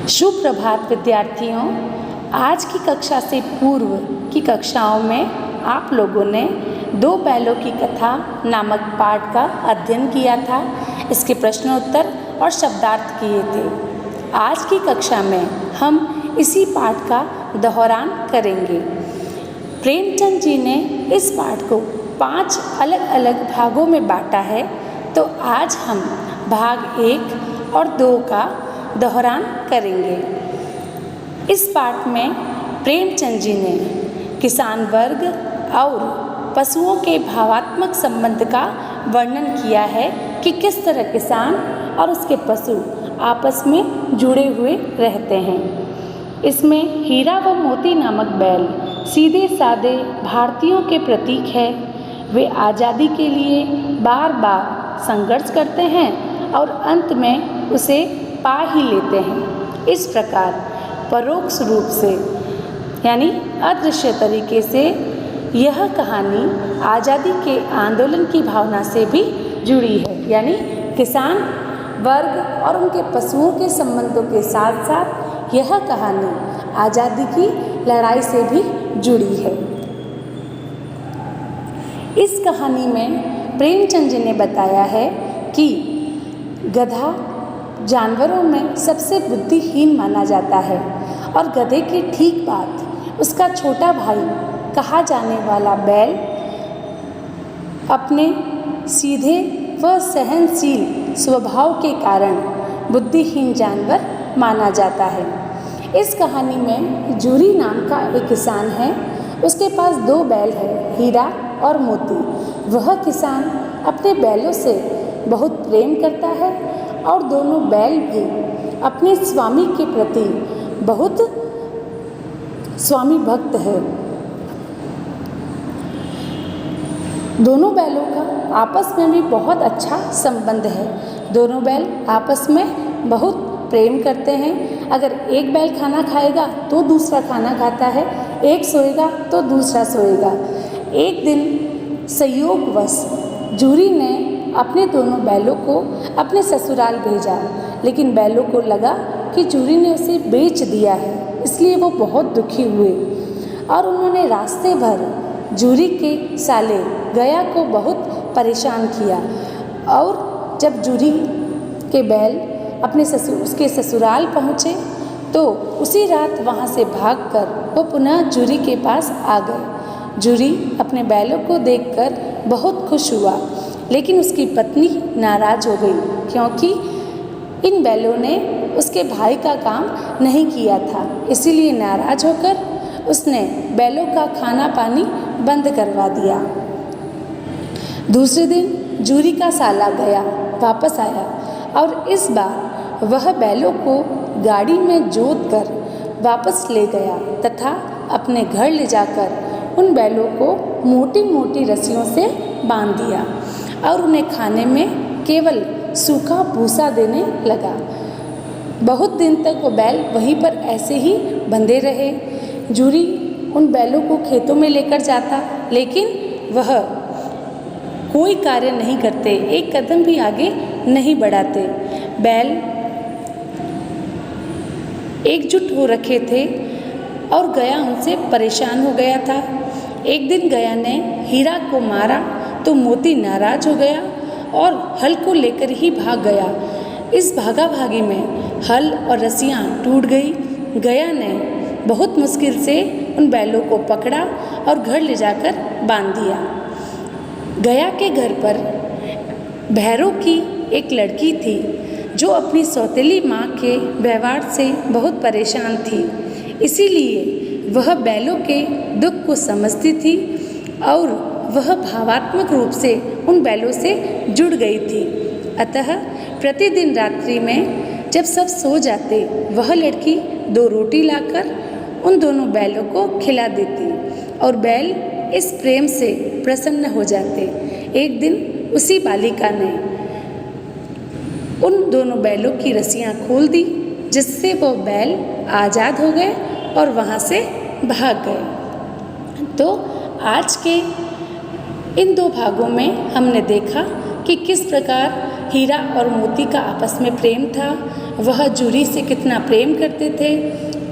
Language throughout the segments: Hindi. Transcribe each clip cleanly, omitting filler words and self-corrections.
शुभ प्रभात विद्यार्थियों। आज की कक्षा से पूर्व की कक्षाओं में आप लोगों ने दो बैलों की कथा नामक पाठ का अध्ययन किया था। इसके प्रश्नोत्तर और शब्दार्थ किए थे। आज की कक्षा में हम इसी पाठ का दोहरान करेंगे। प्रेमचंद जी ने इस पाठ को 5 अलग अलग भागों में बांटा है, तो आज हम भाग 1 और 2 का दोहरान करेंगे। इस पाठ में प्रेमचंद जी ने किसान वर्ग और पशुओं के भावात्मक संबंध का वर्णन किया है कि किस तरह किसान और उसके पशु आपस में जुड़े हुए रहते हैं। इसमें हीरा व मोती नामक बैल सीधे साधे भारतीयों के प्रतीक है। वे आज़ादी के लिए बार बार संघर्ष करते हैं और अंत में उसे पा ही लेते हैं। इस प्रकार परोक्ष रूप से यानी अदृश्य तरीके से यह कहानी आज़ादी के आंदोलन की भावना से भी जुड़ी है। यानी किसान वर्ग और उनके पशुओं के संबंधों के साथ साथ यह कहानी आज़ादी की लड़ाई से भी जुड़ी है। इस कहानी में प्रेमचंद जी ने बताया है कि गधा जानवरों में सबसे बुद्धिहीन माना जाता है और गधे के ठीक बाद उसका छोटा भाई कहा जाने वाला बैल अपने सीधे व सहनशील स्वभाव के कारण बुद्धिहीन जानवर माना जाता है। इस कहानी में जूरी नाम का एक किसान है। उसके पास 2 बैल है, हीरा और मोती। वह किसान अपने बैलों से बहुत प्रेम करता है और दोनों बैल भी अपने स्वामी के प्रति बहुत स्वामी भक्त है। दोनों बैलों का आपस में भी बहुत अच्छा संबंध है। दोनों बैल आपस में बहुत प्रेम करते हैं। अगर एक बैल खाना खाएगा तो दूसरा खाना खाता है, एक सोएगा तो दूसरा सोएगा। एक दिन संयोगवश जूरी ने अपने दोनों बैलों को अपने ससुराल भेजा, लेकिन बैलों को लगा कि जूरी ने उसे बेच दिया है, इसलिए वो बहुत दुखी हुए और उन्होंने रास्ते भर जूरी के साले गया को बहुत परेशान किया। और जब जूरी के बैल अपने उसके ससुराल पहुँचे तो उसी रात वहाँ से भागकर वो पुनः जूरी के पास आ गए। जूरी अपने बैलों को देखकर बहुत खुश हुआ, लेकिन उसकी पत्नी नाराज हो गई क्योंकि इन बैलों ने उसके भाई का काम नहीं किया था। इसीलिए नाराज होकर उसने बैलों का खाना पानी बंद करवा दिया। दूसरे दिन जूरी का साला गया वापस आया और इस बार वह बैलों को गाड़ी में जोत कर वापस ले गया तथा अपने घर ले जाकर उन बैलों को मोटी मोटी रस्सियों से बांध दिया और उन्हें खाने में केवल सूखा भूसा देने लगा। बहुत दिन तक वो बैल वहीं पर ऐसे ही बंधे रहे। जूरी उन बैलों को खेतों में लेकर जाता, लेकिन वह कोई कार्य नहीं करते, एक कदम भी आगे नहीं बढ़ाते। बैल एकजुट हो रखे थे और गया उनसे परेशान हो गया था। एक दिन गया ने हीरा को मारा तो मोती नाराज हो गया और हल को लेकर ही भाग गया। इस भागा भागी में हल और रस्सियाँ टूट गई। गया ने बहुत मुश्किल से उन बैलों को पकड़ा और घर ले जाकर बांध दिया। गया के घर पर भैरव की एक लड़की थी जो अपनी सौतेली माँ के व्यवहार से बहुत परेशान थी। इसीलिए वह बैलों के दुख को समझती थी और वह भावात्मक रूप से उन बैलों से जुड़ गई थी। अतः प्रतिदिन रात्रि में जब सब सो जाते, वह लड़की 2 रोटी लाकर उन दोनों बैलों को खिला देती और बैल इस प्रेम से प्रसन्न हो जाते। एक दिन उसी बालिका ने उन दोनों बैलों की रस्सियाँ खोल दी, जिससे वो बैल आज़ाद हो गए और वहाँ से भाग गए। तो आज के इन 2 भागों में हमने देखा कि किस प्रकार हीरा और मोती का आपस में प्रेम था। वह जूरी से कितना प्रेम करते थे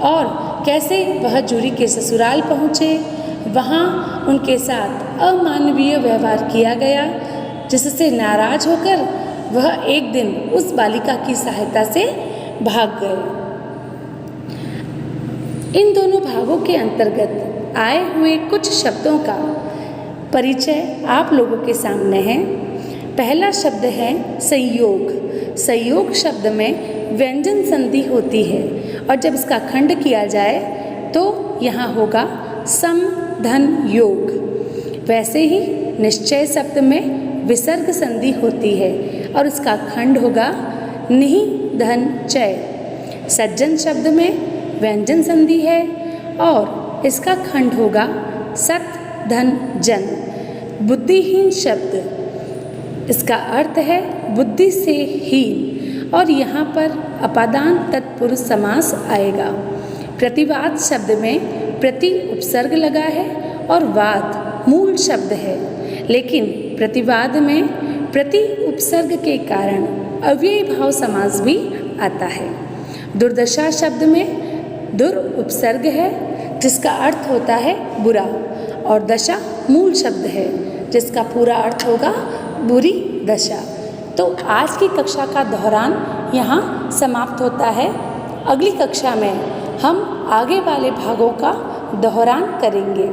और कैसे वह जूरी के ससुराल पहुँचे। वहाँ उनके साथ अमानवीय व्यवहार किया गया, जिससे नाराज होकर वह एक दिन उस बालिका की सहायता से भाग गए। इन दोनों भागों के अंतर्गत आए हुए कुछ शब्दों का परिचय आप लोगों के सामने है। पहला शब्द है संयोग। संयोग शब्द में व्यंजन संधि होती है और जब इसका खंड किया जाए तो यहाँ होगा सम धन योग। वैसे ही निश्चय शब्द में विसर्ग संधि होती है और इसका खंड होगा निहि धन चय। सज्जन शब्द में व्यंजन संधि है और इसका खंड होगा सत धन जन। बुद्धिहीन शब्द, इसका अर्थ है बुद्धि से हीन और यहाँ पर अपादान तत्पुरुष समास आएगा। प्रतिवाद शब्द में प्रति उपसर्ग लगा है और वाद मूल शब्द है, लेकिन प्रतिवाद में प्रति उपसर्ग के कारण अव्ययी भाव समास भी आता है। दुर्दशा शब्द में दुर उपसर्ग है जिसका अर्थ होता है बुरा और दशा मूल शब्द है जिसका पूरा अर्थ होगा बुरी दशा। तो आज की कक्षा का दौरान यहाँ समाप्त होता है। अगली कक्षा में हम आगे वाले भागों का दोहरान करेंगे।